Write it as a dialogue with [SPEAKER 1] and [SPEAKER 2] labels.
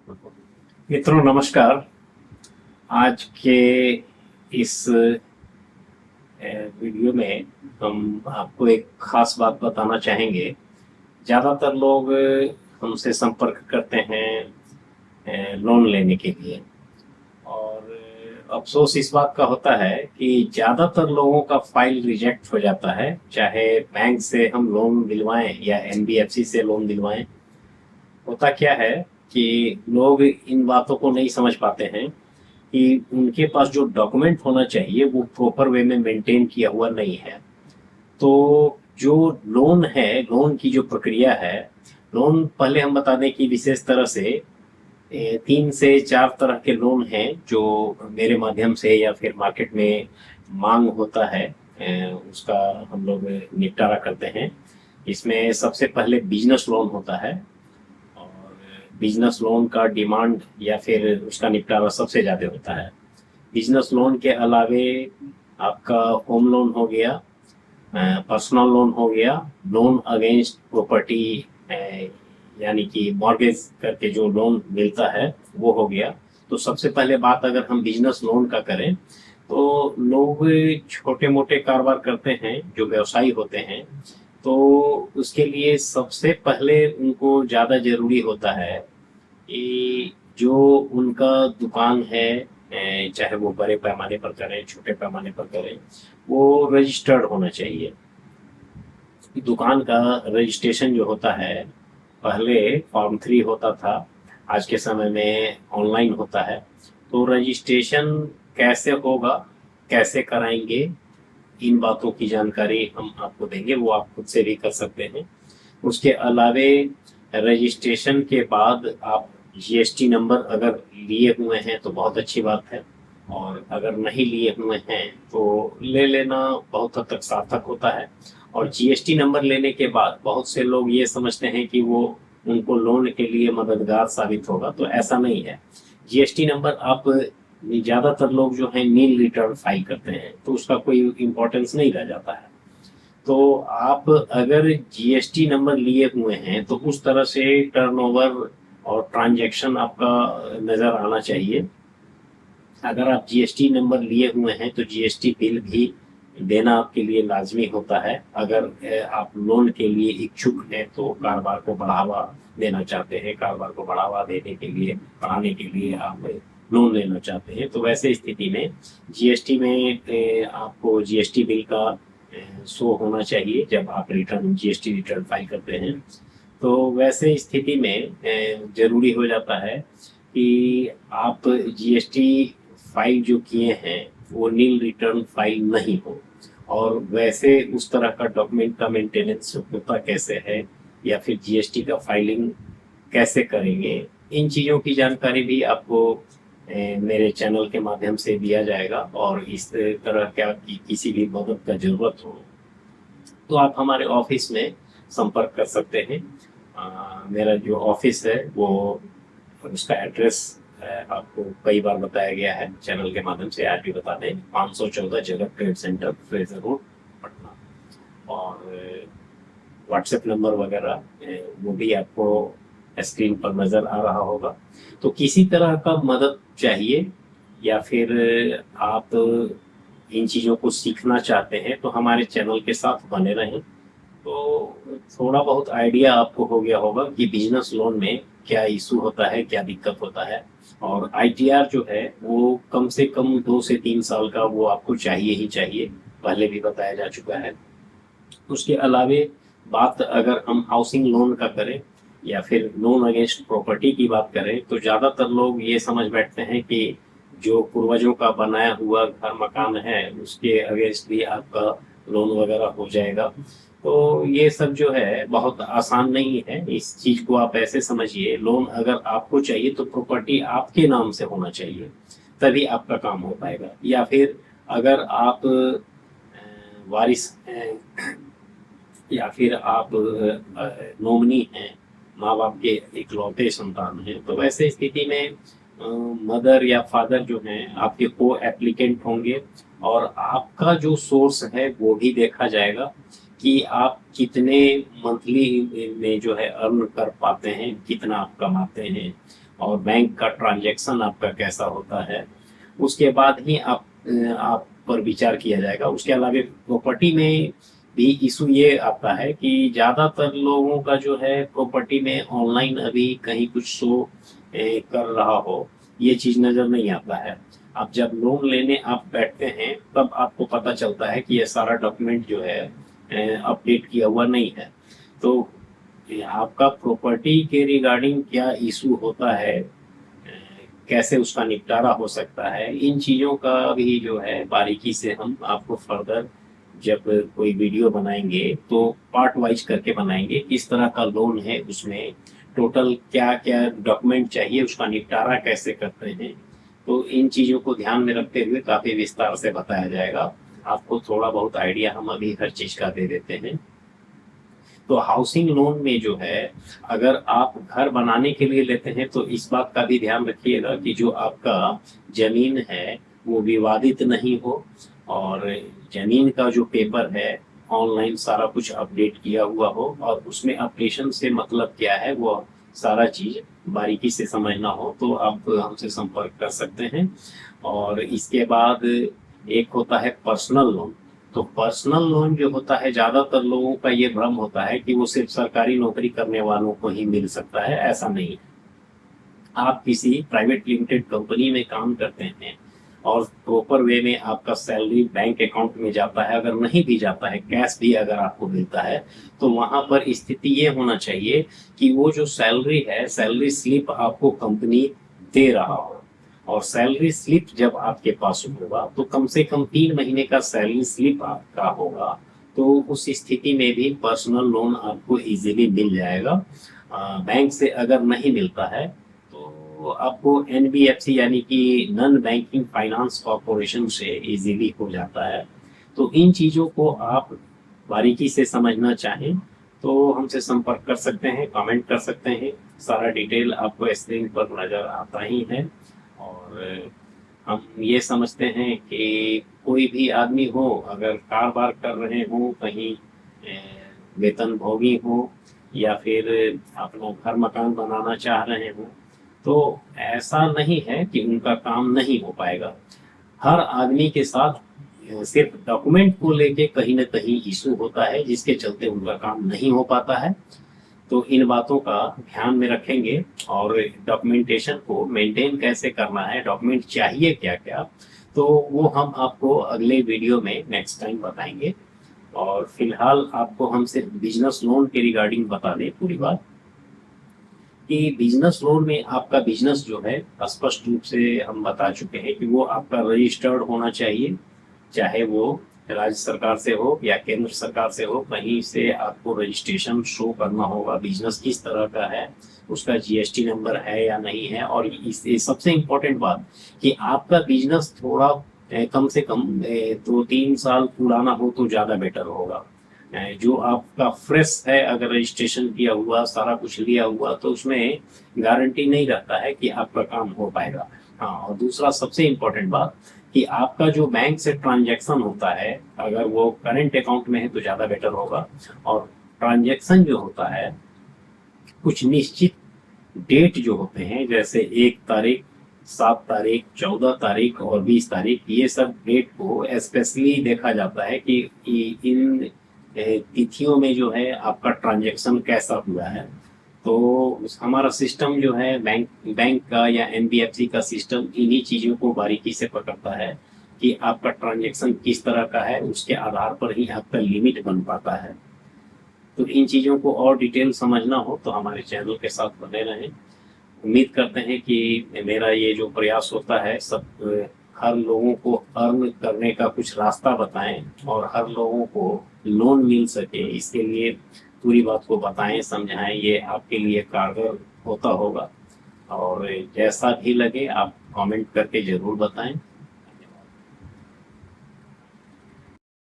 [SPEAKER 1] मित्रों नमस्कार। आज के इस वीडियो में हम आपको एक खास बात बताना चाहेंगे। ज़्यादातर लोग हमसे संपर्क करते हैं लोन लेने के लिए, और अफसोस इस बात का होता है कि ज़्यादातर लोगों का फाइल रिजेक्ट हो जाता है, चाहे बैंक से हम लोन दिलवाएं या एनबीएफसी से लोन दिलवाएं। होता क्या है कि लोग इन बातों को नहीं समझ पाते हैं कि उनके पास जो डॉक्यूमेंट होना चाहिए वो प्रॉपर वे में मेंटेन किया हुआ नहीं है। तो जो लोन है, लोन की जो प्रक्रिया है, लोन पहले हम बता दें कि विशेष तरह से 3 से 4 तरह के लोन हैं जो मेरे माध्यम से या फिर मार्केट में मांग होता है, उसका हम लोग निपटारा करते हैं। इसमें सबसे पहले बिजनेस लोन होता है, और बिजनेस लोन का डिमांड या फिर उसका निपटारा सबसे ज़्यादा होता है। बिजनेस लोन के अलावे आपका होम लोन हो गया, पर्सनल लोन हो गया, लोन अगेंस्ट प्रॉपर्टी यानी कि मॉर्गेज करके जो लोन मिलता है वो हो गया। तो सबसे पहले बात अगर हम बिजनेस लोन का करें तो लोग छोटे मोटे कारोबार करते हैं, जो व्यवसायी होते हैं, तो उसके लिए सबसे पहले उनको ज़्यादा ज़रूरी होता है कि जो उनका दुकान है, चाहे वो बड़े पैमाने पर करें छोटे पैमाने पर करें, वो रजिस्टर्ड होना चाहिए। दुकान का रजिस्ट्रेशन जो होता है, पहले फॉर्म 3 होता था, आज के समय में ऑनलाइन होता है। तो रजिस्ट्रेशन कैसे होगा, कैसे कराएंगे, इन बातों की जानकारी हम आपको देंगे, वो आप खुद से भी कर सकते हैं। उसके अलावे रजिस्ट्रेशन के बाद आप जीएसटी नंबर अगर लिए हुए हैं तो बहुत अच्छी बात है, और अगर नहीं लिए हुए हैं तो ले लेना बहुत हद तक सार्थक होता है। और जीएसटी नंबर लेने के बाद बहुत से लोग ये समझते हैं कि वो उनको लोन के लिए मददगार साबित होगा, तो ऐसा नहीं है। जीएसटी नंबर आप, ज़्यादातर लोग जो हैं नील रिटर्न फाइल करते हैं तो उसका कोई इम्पोर्टेंस नहीं रह जाता है। तो आप अगर जीएसटी नंबर लिए हुए हैं तो उस तरह से टर्नओवर और ट्रांजैक्शन आपका नज़र आना चाहिए। अगर आप जीएसटी नंबर लिए हुए हैं तो जीएसटी बिल भी देना आपके लिए लाजमी होता है। अगर आप लोन के लिए इच्छुक हैं तो कारोबार को बढ़ावा देना चाहते हैं, कारोबार को बढ़ावा देने के लिए, बढ़ाने के लिए आप लोन लेना चाहते हैं, तो वैसे स्थिति में जीएसटी में आपको जीएसटी बिल का शो होना चाहिए जब आप रिटर्न जीएसटी रिटर्न फाइल करते हैं। तो वैसे स्थिति में जरूरी हो जाता है कि आप जीएसटी फाइल जो किए हैं वो नील रिटर्न फाइल नहीं हो। और वैसे उस तरह का डॉक्यूमेंट का मेंटेनेंस होता कैसे है, या फिर जीएसटी का फाइलिंग कैसे करेंगे, इन चीज़ों की जानकारी भी आपको मेरे चैनल के माध्यम से दिया जाएगा। और इस तरह का किसी भी मदद का ज़रूरत हो तो आप हमारे ऑफिस में संपर्क कर सकते हैं। मेरा जो ऑफिस है वो, उसका एड्रेस आपको कई बार बताया गया है चैनल के माध्यम से, आज भी बता दें, 514 जगत trade centre, Fraser road, Patna. और व्हाट्सएप नंबर वगैरह वो भी आपको स्क्रीन पर नज़र आ रहा होगा। तो किसी तरह का मदद चाहिए या फिर आप इन चीज़ों को सीखना चाहते हैं तो हमारे चैनल के साथ बने रहें। तो थोड़ा बहुत आइडिया आपको हो गया होगा कि बिजनेस लोन में क्या इशू होता है, क्या दिक्कत होता है। और आईटीआर जो है वो कम से कम 2 से 3 साल का वो आपको चाहिए ही चाहिए, पहले भी बताया जा चुका है। उसके अलावे बात अगर हम हाउसिंग लोन का करें या फिर लोन अगेंस्ट प्रॉपर्टी की बात करें तो ज़्यादातर लोग ये समझ बैठते हैं कि जो पूर्वजों का बनाया हुआ घर मकान है उसके अगेंस्ट भी आपका लोन वगैरह हो जाएगा। तो ये सब जो है बहुत आसान नहीं है। इस चीज़ को आप ऐसे समझिए, लोन अगर आपको चाहिए तो प्रॉपर्टी आपके नाम से होना चाहिए, तभी आपका काम हो पाएगा। या फिर अगर आप वारिस हैं या फिर आप नॉमिनी हैं, माँ बाप के इकलौते संतान हैं, तो वैसे स्थिति में मदर या फादर जो हैं आपके को एप्लीकेंट होंगे, और आपका जो सोर्स है वो भी देखा जाएगा कि आप कितने मंथली में जो है अर्न कर पाते हैं, कितना आप कमाते हैं। और बैंक का ट्रांजैक्शन आपका कैसा होता है, उसके बाद ही आप पर विचार किया जाएगा। उसके अलावा प्रॉपर्टी में भी इशू ये आता है कि ज़्यादातर लोगों का जो है प्रॉपर्टी में ऑनलाइन अभी कहीं कुछ शो कर रहा हो, ये चीज़ नज़र नहीं आता है। अब जब लोन लेने आप बैठते हैं तब आपको पता चलता है कि ये सारा डॉक्यूमेंट जो है अपडेट किया हुआ नहीं है। तो आपका प्रॉपर्टी के रिगार्डिंग क्या इशू होता है, कैसे उसका निपटारा हो सकता है, इन चीज़ों का भी जो है बारीकी से हम आपको फर्दर जब कोई वीडियो बनाएंगे तो पार्ट वाइज करके बनाएंगे। किस तरह का लोन है, उसमें टोटल क्या क्या डॉक्यूमेंट चाहिए, उसका निपटारा कैसे करते हैं, तो इन चीज़ों को ध्यान में रखते हुए काफ़ी विस्तार से बताया जाएगा। आपको थोड़ा बहुत आइडिया हम अभी हर चीज़ का दे देते हैं। तो हाउसिंग लोन में जो है, अगर आप घर बनाने के लिए लेते हैं तो इस बात का भी ध्यान रखिएगा कि जो आपका जमीन है वो विवादित नहीं हो, और जमीन का जो पेपर है ऑनलाइन सारा कुछ अपडेट किया हुआ हो, और उसमें अपडेशन से मतलब क्या है वो सारा चीज बारीकी से समझना हो, तो आप हमसे संपर्क कर सकते हैं। और इसके बाद एक होता है पर्सनल लोन। तो पर्सनल लोन जो होता है, ज्यादातर लोगों का ये भ्रम होता है कि वो सिर्फ सरकारी नौकरी करने वालों को ही मिल सकता है। ऐसा नहीं है। आप किसी प्राइवेट लिमिटेड कंपनी में काम करते हैं और प्रॉपर वे में आपका सैलरी बैंक अकाउंट में जाता है, अगर नहीं भी जाता है, कैश भी अगर आपको मिलता है, तो वहां पर स्थिति ये होना चाहिए कि वो जो सैलरी है, सैलरी स्लिप आपको कंपनी दे रहा हो। और सैलरी स्लिप जब आपके पास होगा तो कम से कम 3 महीने का सैलरी स्लिप आपका होगा, तो उस स्थिति में भी पर्सनल लोन आपको इजीली मिल जाएगा। बैंक से अगर नहीं मिलता है तो आपको एनबीएफसी यानी कि नॉन बैंकिंग फाइनेंस कॉरपोरेशन से इजीली हो जाता है। तो इन चीज़ों को आप बारीकी से समझना चाहें तो हमसे संपर्क कर सकते हैं, कमेंट कर सकते हैं। सारा डिटेल आपको स्क्रीन पर नज़र आता ही है। और हम ये समझते हैं कि कोई भी आदमी हो, अगर कारोबार कर रहे हो, कहीं वेतन भोगी हो, या फिर अपना घर मकान बनाना चाह रहे हो, तो ऐसा नहीं है कि उनका काम नहीं हो पाएगा। हर आदमी के साथ सिर्फ डॉक्यूमेंट को लेके कहीं ना कहीं इशू होता है, जिसके चलते उनका काम नहीं हो पाता है। तो इन बातों का ध्यान में रखेंगे, और डॉक्यूमेंटेशन को मेंटेन कैसे करना है, डॉक्यूमेंट चाहिए क्या क्या, तो वो हम आपको अगले वीडियो में नेक्स्ट टाइम बताएंगे। और फिलहाल आपको हम सिर्फ बिजनेस लोन के रिगार्डिंग बता दें पूरी बात, कि बिजनेस लोन में आपका बिजनेस जो है स्पष्ट रूप से हम बता चुके हैं कि वो आपका रजिस्टर्ड होना चाहिए, चाहे वो राज्य सरकार से हो या केंद्र सरकार से हो, कहीं से आपको रजिस्ट्रेशन शो करना होगा। बिजनेस किस तरह का है, उसका जीएसटी नंबर है या नहीं है। और इस सबसे इम्पोर्टेंट बात कि आपका बिजनेस थोड़ा कम से कम 2-3 साल पुराना हो तो ज़्यादा बेटर होगा। जो आपका फ्रेश है, अगर रजिस्ट्रेशन किया हुआ, सारा कुछ लिया हुआ, तो उसमें गारंटी नहीं रहता है कि आपका काम हो पाएगा। हाँ, और दूसरा सबसे इम्पोर्टेंट बात कि आपका जो बैंक से ट्रांजैक्शन होता है, अगर वो करंट अकाउंट में है तो ज़्यादा बेटर होगा। और ट्रांजैक्शन जो होता है, कुछ निश्चित डेट जो होते हैं, जैसे 1 तारीख, 7 तारीख, 14 तारीख और 20 तारीख, ये सब डेट को स्पेशली देखा जाता है कि इन तिथियों में जो है आपका ट्रांजैक्शन कैसा हुआ है। तो हमारा सिस्टम जो है बैंक का या एनबीएफसी का सिस्टम इन्हीं चीज़ों को बारीकी से पकड़ता है कि आपका ट्रांजैक्शन किस तरह का है, उसके आधार पर ही आपका लिमिट बन पाता है। तो इन चीज़ों को और डिटेल समझना हो तो हमारे चैनल के साथ बने रहें। उम्मीद करते हैं कि मेरा ये जो प्रयास होता है, सब हर लोगों को अर्न करने का कुछ रास्ता बताएं और हर लोगों को लोन मिल सके, इसके लिए पूरी बात को बताएं, समझाएं। ये आपके लिए कारगर होता होगा। और जैसा भी लगे आप कमेंट करके ज़रूर बताएं।